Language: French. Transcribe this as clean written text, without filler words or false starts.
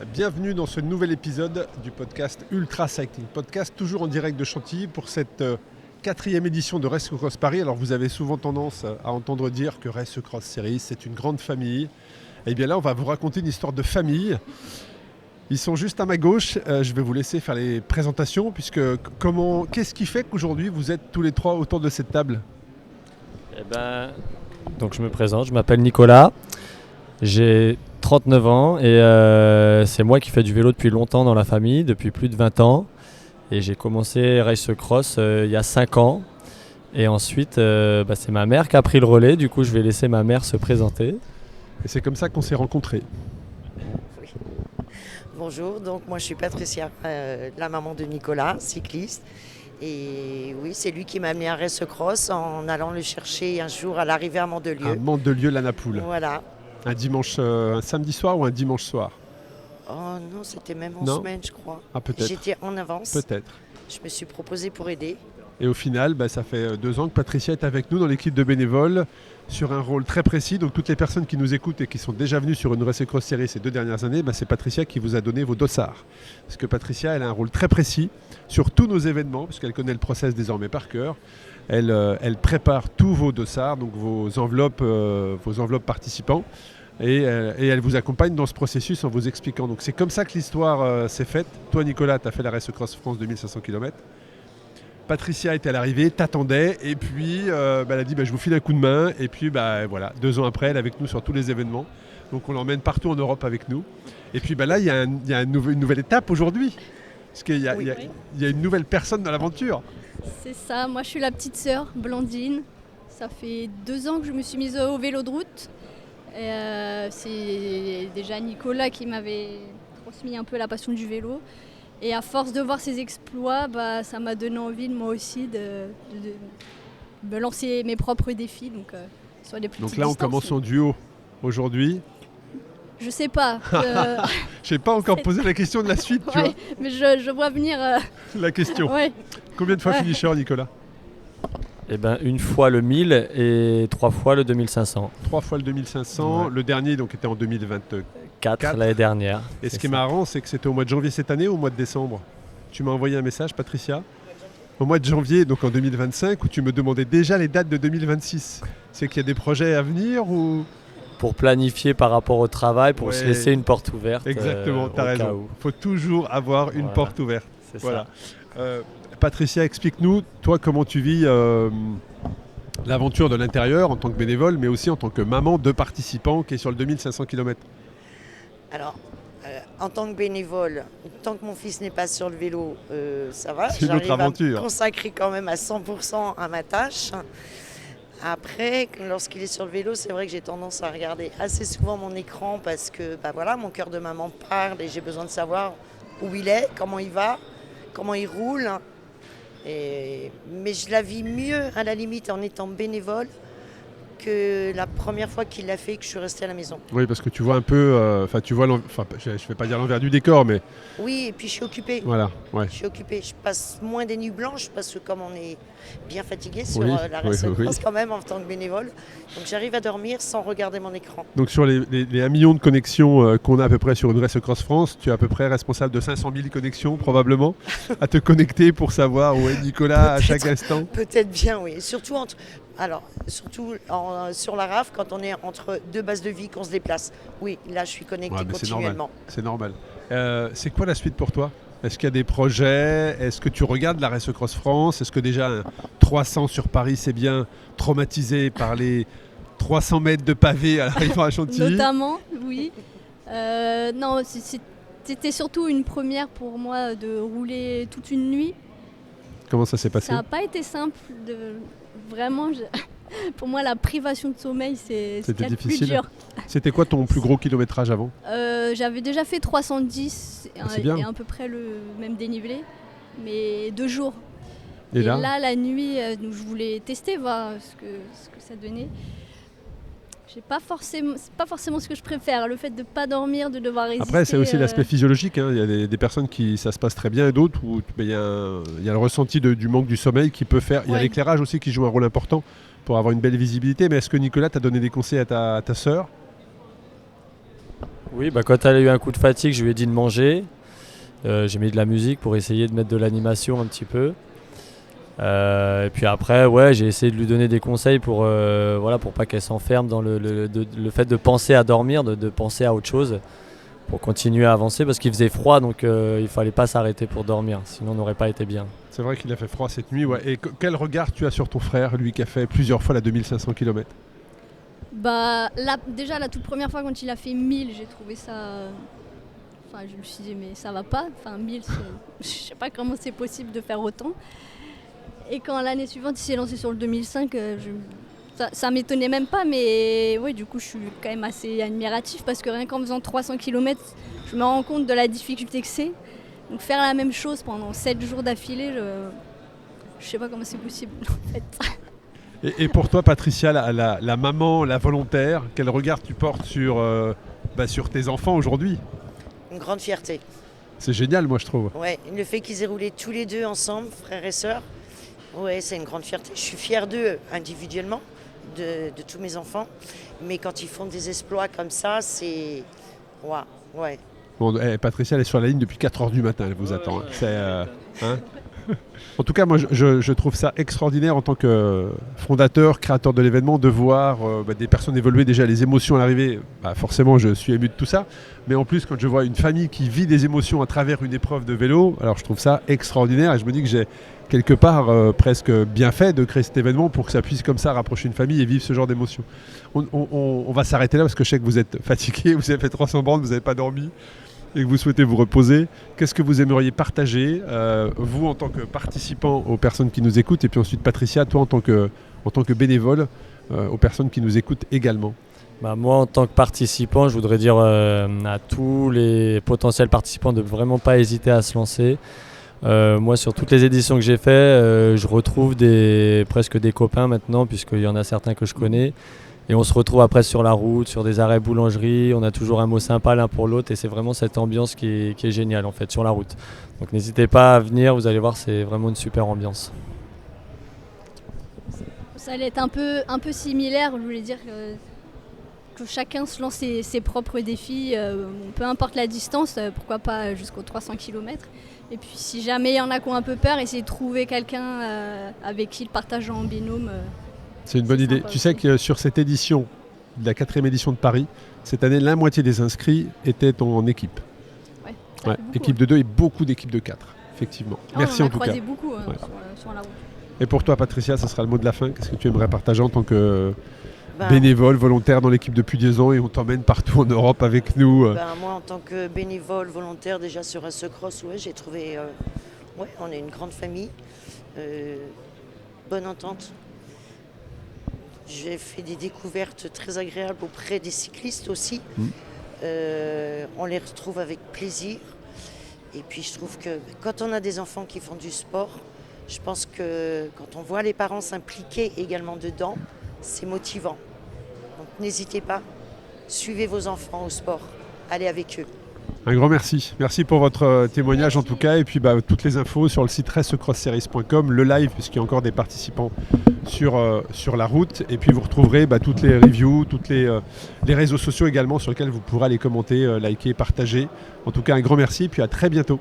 Bienvenue dans ce nouvel épisode du podcast Ultra Cycling Podcast, toujours en direct de Chantilly pour cette quatrième édition de Race Cross Paris. Alors vous avez souvent tendance à entendre dire que Race Cross Series c'est une grande famille. Et bien là on va vous raconter une histoire de famille. Ils sont juste à ma gauche, je vais vous laisser faire les présentations puisque qu'est-ce qui fait qu'aujourd'hui vous êtes tous les trois autour de cette table ? Donc je me présente, je m'appelle Nicolas, j'ai 39 ans et c'est moi qui fais du vélo depuis longtemps dans la famille, depuis plus de 20 ans. Et j'ai commencé Race Cross il y a 5 ans. Et ensuite, c'est ma mère qui a pris le relais, du coup je vais laisser ma mère se présenter. Et c'est comme ça qu'on s'est rencontrés. Oui. Bonjour, donc moi je suis Patricia, la maman de Nicolas, cycliste. Et oui, c'est lui qui m'a amené à Race Cross en allant le chercher un jour à l'arrivée à Mandelieu. À Mandelieu-la-Napoule. Voilà. Un samedi soir ou un dimanche soir ? Oh non, c'était même en semaine, je crois. Ah, peut-être. J'étais en avance. Peut-être. Je me suis proposée pour aider. Et au final, ça fait 2 ans que Patricia est avec nous dans l'équipe de bénévoles sur un rôle très précis. Donc toutes les personnes qui nous écoutent et qui sont déjà venues sur une Race Cross Series ces 2 dernières années, c'est Patricia qui vous a donné vos dossards. Parce que Patricia, elle a un rôle très précis sur tous nos événements, puisqu'elle connaît le process désormais par cœur. Elle prépare tous vos dossards, donc vos enveloppes participants. Et elle vous accompagne dans ce processus en vous expliquant. Donc c'est comme ça que l'histoire s'est faite. Toi Nicolas, tu as fait la Race Cross France 2500 km. Patricia était à l'arrivée, t'attendait et puis elle a dit je vous file un coup de main. Et puis voilà, 2 ans après, elle est avec nous sur tous les événements. Donc on l'emmène partout en Europe avec nous. Et puis là, il y a une nouvelle étape aujourd'hui. Parce qu'il y a une nouvelle personne dans l'aventure. C'est ça, moi je suis la petite sœur, Blandine. Ça fait 2 ans que je me suis mise au vélo de route. C'est déjà Nicolas qui m'avait transmis un peu la passion du vélo. Et à force de voir ses exploits, ça m'a donné envie de moi aussi de me lancer mes propres défis. Donc là on commence en duo aujourd'hui. Je sais pas. Je n'ai pas encore posé la question de la suite, tu vois. Mais je vois venir la question. Ouais. Combien de fois finisher, Nicolas ? 1 fois le 1000 et 3 fois le 2500. 3 fois le 2500, ouais. Le dernier donc était en 2024 l'année dernière. Et ce qui est marrant, c'est que c'était au mois de janvier cette année ou au mois de décembre ? Tu m'as envoyé un message, Patricia, au mois de janvier, donc en 2025, où tu me demandais déjà les dates de 2026. C'est qu'il y a des projets à venir ou... Pour planifier par rapport au travail, pour se laisser une porte ouverte. Exactement, tu as raison. Il faut toujours avoir une porte ouverte. C'est voilà. Ça. Patricia, explique-nous, toi, comment tu vis l'aventure de l'intérieur en tant que bénévole, mais aussi en tant que maman de participants qui est sur le 2500 km. Alors, en tant que bénévole, tant que mon fils n'est pas sur le vélo, ça va. C'est une autre aventure. J'arrive à me consacrer quand même à 100% à ma tâche. Après, lorsqu'il est sur le vélo, c'est vrai que j'ai tendance à regarder assez souvent mon écran parce que mon cœur de maman parle et j'ai besoin de savoir où il est, comment il va, comment il roule. Mais je la vis mieux à la limite en étant bénévole que la première fois qu'il l'a fait et que je suis restée à la maison. Oui, parce que tu vois un peu, je ne vais pas dire l'envers du décor, mais... Oui, et puis je suis occupée. Voilà, ouais. Je suis occupée. Je passe moins des nuits blanches parce que comme on est bien fatigué sur la Race Cross quand même en tant que bénévole, donc j'arrive à dormir sans regarder mon écran. Donc sur les 1 million de connexions qu'on a à peu près sur une Race Cross France, tu es à peu près responsable de 500 000 connexions probablement à te connecter pour savoir où est Nicolas à chaque instant. Peut-être bien, oui. Surtout sur la RAF, quand on est entre 2 bases de vie, qu'on se déplace. Oui, là, je suis connectée continuellement. C'est normal. C'est quoi la suite pour toi ? Est-ce qu'il y a des projets ? Est-ce que tu regardes la Race Cross France ? Est-ce que déjà un 300 sur Paris, c'est bien traumatisé par les 300 mètres de pavés à l'arrivée à Chantilly ? Notamment, oui. Non, c'était surtout une première pour moi de rouler toute une nuit. Comment ça s'est passé ? Ça n'a pas été simple. Vraiment, pour moi, la privation de sommeil, c'est ce qu'il y a de plus dur. C'était quoi ton plus gros kilométrage avant ? J'avais déjà fait 310 et à peu près le même dénivelé, mais 2 jours. Et là, la nuit, je voulais tester, voir ce que ça donnait. C'est pas forcément ce que je préfère, le fait de ne pas dormir, de devoir résister. Après, c'est aussi l'aspect physiologique. Il y a des personnes qui ça se passe très bien et d'autres où il y a le ressenti du manque du sommeil qui peut faire. Il y a l'éclairage aussi qui joue un rôle important pour avoir une belle visibilité. Mais est-ce que Nicolas t'a donné des conseils à ta sœur ? Oui, quand elle a eu un coup de fatigue, je lui ai dit de manger. J'ai mis de la musique pour essayer de mettre de l'animation un petit peu. Et puis après, j'ai essayé de lui donner des conseils pour pas qu'elle s'enferme dans le fait de penser à dormir, de penser à autre chose, pour continuer à avancer, parce qu'il faisait froid, donc il ne fallait pas s'arrêter pour dormir, sinon on n'aurait pas été bien. C'est vrai qu'il a fait froid cette nuit. Ouais. Et quel regard tu as sur ton frère, lui qui a fait plusieurs fois la 2500 km? Déjà, la toute première fois quand il a fait 1000, j'ai trouvé ça... Enfin, je me suis dit, mais ça va pas. Enfin, 1000, je sais pas comment c'est possible de faire autant. Et quand l'année suivante, il s'est lancé sur le 2005, ça m'étonnait même pas. Mais oui, du coup, je suis quand même assez admiratif parce que rien qu'en faisant 300 km, je me rends compte de la difficulté que c'est. Donc faire la même chose pendant 7 jours d'affilée, je sais pas comment c'est possible en fait. Et pour toi, Patricia, la maman, la volontaire, quel regard tu portes sur tes enfants aujourd'hui? Une grande fierté. C'est génial, moi, je trouve. Ouais, le fait qu'ils aient roulé tous les deux ensemble, frères et sœurs, c'est une grande fierté. Je suis fière d'eux individuellement, de tous mes enfants. Mais quand ils font des exploits comme ça, c'est... Waouh, ouais. Bon, Patricia, elle est sur la ligne depuis 4h du matin, elle vous attend. En tout cas, moi, je trouve ça extraordinaire en tant que fondateur, créateur de l'événement, de voir des personnes évoluer. Déjà, les émotions à l'arrivée, forcément, je suis ému de tout ça. Mais en plus, quand je vois une famille qui vit des émotions à travers une épreuve de vélo, alors je trouve ça extraordinaire. Et je me dis que j'ai quelque part presque bien fait de créer cet événement pour que ça puisse comme ça rapprocher une famille et vivre ce genre d'émotions. On va s'arrêter là parce que je sais que vous êtes fatigué, vous avez fait 300 bornes, vous n'avez pas dormi et que vous souhaitez vous reposer. Qu'est-ce que vous aimeriez partager, vous en tant que participant aux personnes qui nous écoutent, et puis ensuite Patricia, toi en tant que bénévole, aux personnes qui nous écoutent également? Moi, en tant que participant, je voudrais dire à tous les potentiels participants de vraiment pas hésiter à se lancer. Moi, sur toutes les éditions que j'ai fait, je retrouve presque des copains maintenant, puisqu'il y en a certains que je connais. Et on se retrouve après sur la route, sur des arrêts boulangerie. On a toujours un mot sympa l'un pour l'autre. Et c'est vraiment cette ambiance qui est géniale en fait sur la route. Donc n'hésitez pas à venir, vous allez voir, c'est vraiment une super ambiance. Ça allait être un peu similaire, je voulais dire que chacun se lance ses propres défis, peu importe la distance, pourquoi pas jusqu'aux 300 km. Et puis si jamais il y en a qui ont un peu peur, essayer de trouver quelqu'un avec qui le partager en binôme. C'est une bonne idée. Tu sais que sur cette édition, de la 4e édition de Paris, cette année, la moitié des inscrits étaient en équipe. Beaucoup, équipe de 2 et beaucoup d'équipes de 4, effectivement. Merci en tout cas. On a croisé beaucoup sur la route. Et pour toi, Patricia, ce sera le mot de la fin. Qu'est-ce que tu aimerais partager en tant que bénévole, volontaire dans l'équipe depuis 2 ans et on t'emmène partout en Europe avec nous? Moi, en tant que bénévole, volontaire, déjà sur Race Cross, j'ai trouvé... on est une grande famille. Bonne entente. J'ai fait des découvertes très agréables auprès des cyclistes aussi. On les retrouve avec plaisir. Et puis je trouve que quand on a des enfants qui font du sport, je pense que quand on voit les parents s'impliquer également dedans, c'est motivant. Donc n'hésitez pas, suivez vos enfants au sport, allez avec eux. Un grand merci. Merci pour votre témoignage en tout cas. Et puis toutes les infos sur le site racecrossseries.com, le live puisqu'il y a encore des participants sur la route. Et puis vous retrouverez toutes les reviews, toutes les réseaux sociaux également sur lesquels vous pourrez aller commenter, liker, partager. En tout cas un grand merci et puis à très bientôt.